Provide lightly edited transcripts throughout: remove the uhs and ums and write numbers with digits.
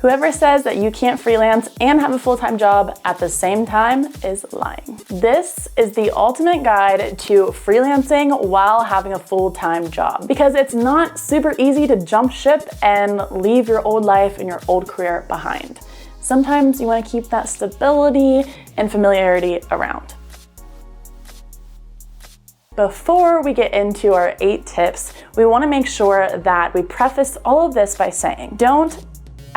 Whoever says that you can't freelance and have a full-time job at the same time is lying. This is the ultimate guide to freelancing while having a full-time job, because it's not super easy to jump ship and leave your old life and your old career behind. Sometimes you want to keep that stability and familiarity around. Before we get into our 8 tips, we want to make sure that we preface all of this by saying, don't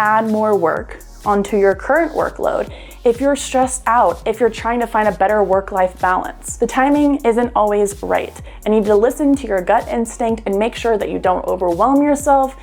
add more work onto your current workload if you're stressed out, if you're trying to find a better work-life balance. The timing isn't always right, and you need to listen to your gut instinct and make sure that you don't overwhelm yourself,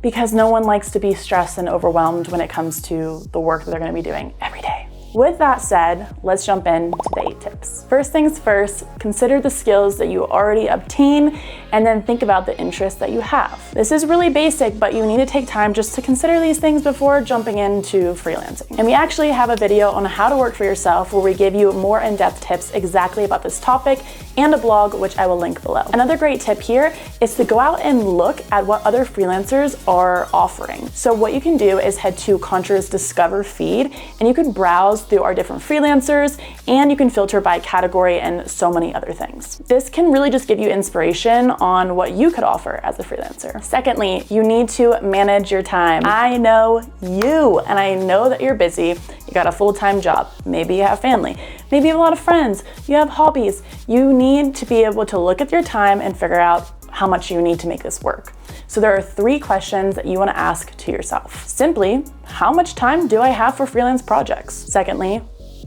because no one likes to be stressed and overwhelmed when it comes to the work that they're going to be doing every day. With that said, let's jump into the 8 tips. First things first, consider the skills that you already obtain and then think about the interests that you have. This is really basic, but you need to take time just to consider these things before jumping into freelancing. And we actually have a video on how to work for yourself where we give you more in-depth tips exactly about this topic and a blog, which I will link below. Another great tip here is to go out and look at what other freelancers are offering. So what you can do is head to Contra's Discover feed and you can browse through our different freelancers and you can filter by category and so many other things. This can really just give you inspiration on what you could offer as a freelancer. Secondly, you need to manage your time. I know you, and I know that you're busy. You got a full-time job. Maybe you have family. Maybe you have a lot of friends. You have hobbies. You need to be able to look at your time and figure out how much you need to make this work. So there are 3 questions that you want to ask to yourself. Simply, how much time do I have for freelance projects? Secondly,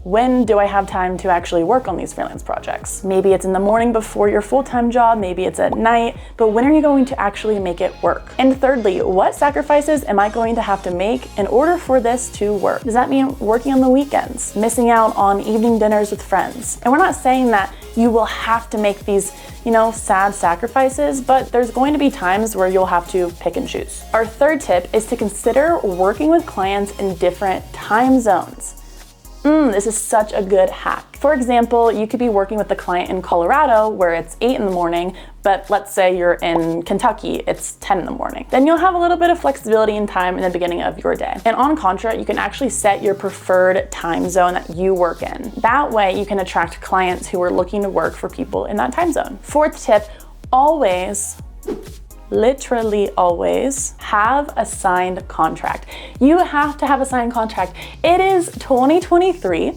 when do I have time to actually work on these freelance projects? Maybe it's in the morning before your full-time job, maybe it's at night, but when are you going to actually make it work? And thirdly, what sacrifices am I going to have to make in order for this to work? Does that mean working on the weekends, missing out on evening dinners with friends? And we're not saying that you will have to make these, sad sacrifices, but there's going to be times where you'll have to pick and choose. Our 3rd tip is to consider working with clients in different time zones. This is such a good hack. For example, you could be working with a client in Colorado where it's 8 in the morning, but let's say you're in Kentucky, it's 10 in the morning. Then you'll have a little bit of flexibility in time in the beginning of your day. And on Contra, you can actually set your preferred time zone that you work in. That way you can attract clients who are looking to work for people in that time zone. 4th tip, literally always have a signed contract. You have to have a signed contract. It is 2023,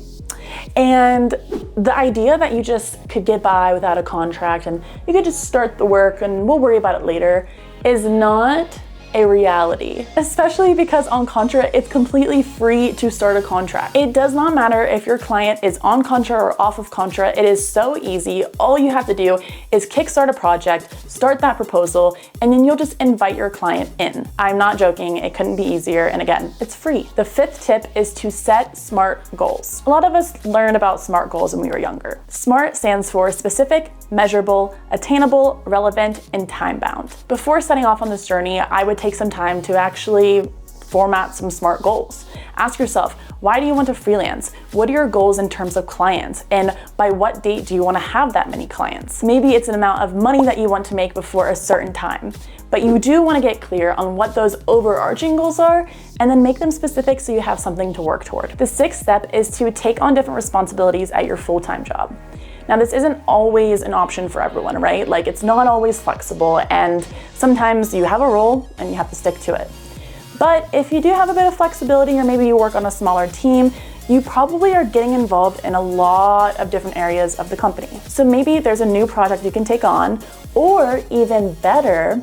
and the idea that you just could get by without a contract and you could just start the work and we'll worry about it later is not a reality, especially because on Contra, it's completely free to start a contract. It does not matter if your client is on Contra or off of Contra. It is so easy. All you have to do is kickstart a project, start that proposal, and then you'll just invite your client in. I'm not joking. It couldn't be easier. And again, it's free. The 5th tip is to set SMART goals. A lot of us learned about SMART goals when we were younger. SMART stands for specific, measurable, attainable, relevant, and time-bound. Before setting off on this journey, I would take some time to actually format some SMART goals. Ask yourself, why do you want to freelance? What are your goals in terms of clients? And by what date do you want to have that many clients? Maybe it's an amount of money that you want to make before a certain time, but you do want to get clear on what those overarching goals are and then make them specific so you have something to work toward. The 6th step is to take on different responsibilities at your full-time job. Now, this isn't always an option for everyone, right? Like, it's not always flexible, and sometimes you have a role and you have to stick to it. But if you do have a bit of flexibility, or maybe you work on a smaller team, you probably are getting involved in a lot of different areas of the company. So maybe there's a new project you can take on, or even better,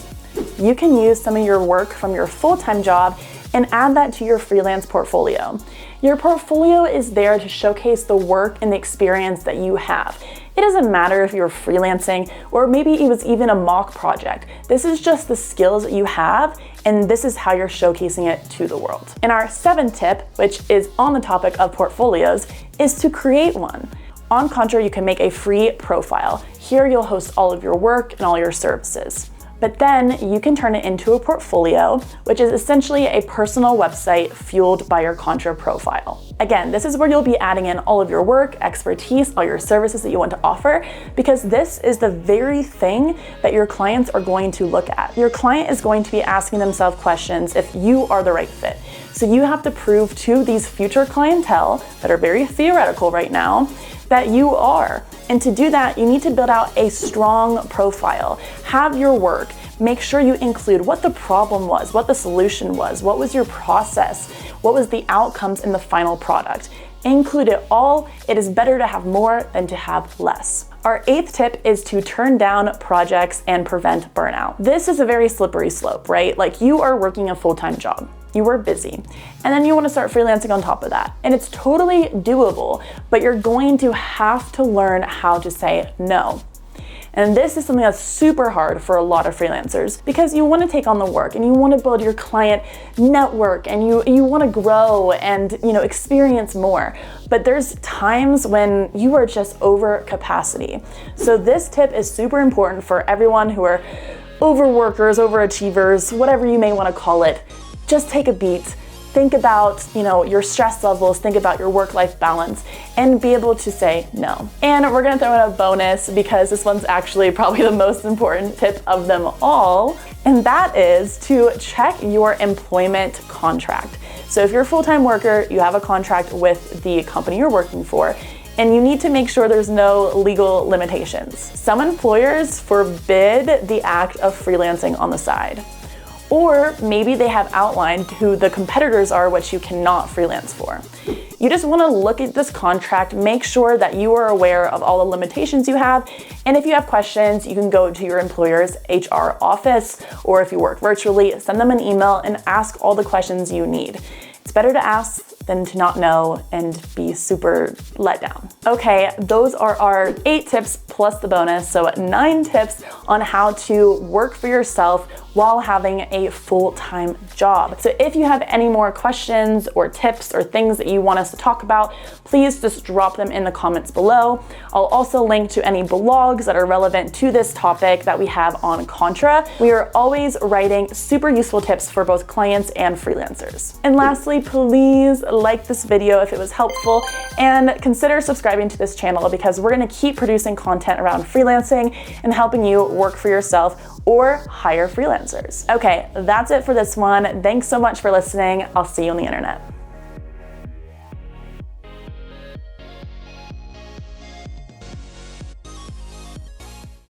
you can use some of your work from your full-time job and add that to your freelance portfolio. Your portfolio is there to showcase the work and the experience that you have. It doesn't matter if you're freelancing or maybe it was even a mock project. This is just the skills that you have, and this is how you're showcasing it to the world. And our 7th tip, which is on the topic of portfolios, is to create one. On Contra, you can make a free profile. Here you'll host all of your work and all your services. But then you can turn it into a portfolio, which is essentially a personal website fueled by your Contra profile. Again, this is where you'll be adding in all of your work, expertise, all your services that you want to offer, because this is the very thing that your clients are going to look at. Your client is going to be asking themselves questions if you are the right fit. So you have to prove to these future clientele that are very theoretical right now that you are. And to do that, you need to build out a strong profile. Have your work. Make sure you include what the problem was, what the solution was, what was your process, what was the outcomes in the final product. Include it all. It is better to have more than to have less. Our 8th tip is to turn down projects and prevent burnout. This is a very slippery slope, right? Like, you are working a full-time job. You are busy, and then you want to start freelancing on top of that. And it's totally doable, but you're going to have to learn how to say no. And this is something that's super hard for a lot of freelancers, because you want to take on the work and you want to build your client network and you want to grow and experience more. But there's times when you are just over capacity. So this tip is super important for everyone who are overworkers, overachievers, whatever you may want to call it. Just take a beat, think about your stress levels, think about your work-life balance, and be able to say no. And we're gonna throw in a bonus, because this one's actually probably the most important tip of them all, and that is to check your employment contract. So if you're a full-time worker, you have a contract with the company you're working for, and you need to make sure there's no legal limitations. Some employers forbid the act of freelancing on the side. Or maybe they have outlined who the competitors are, which you cannot freelance for. You just want to look at this contract, make sure that you are aware of all the limitations you have, and if you have questions, you can go to your employer's HR office, or if you work virtually, send them an email and ask all the questions you need. It's better to ask than to not know and be super let down. Okay, those are our 8 tips plus the bonus, so 9 tips on how to work for yourself while having a full-time job. So if you have any more questions or tips or things that you want us to talk about, please just drop them in the comments below. I'll also link to any blogs that are relevant to this topic that we have on Contra. We are always writing super useful tips for both clients and freelancers. And lastly, please like this video if it was helpful, and consider subscribing to this channel, because we're gonna keep producing content around freelancing and helping you work for yourself or hire freelancers. Okay, that's it for this one. Thanks so much for listening. I'll see you on the internet.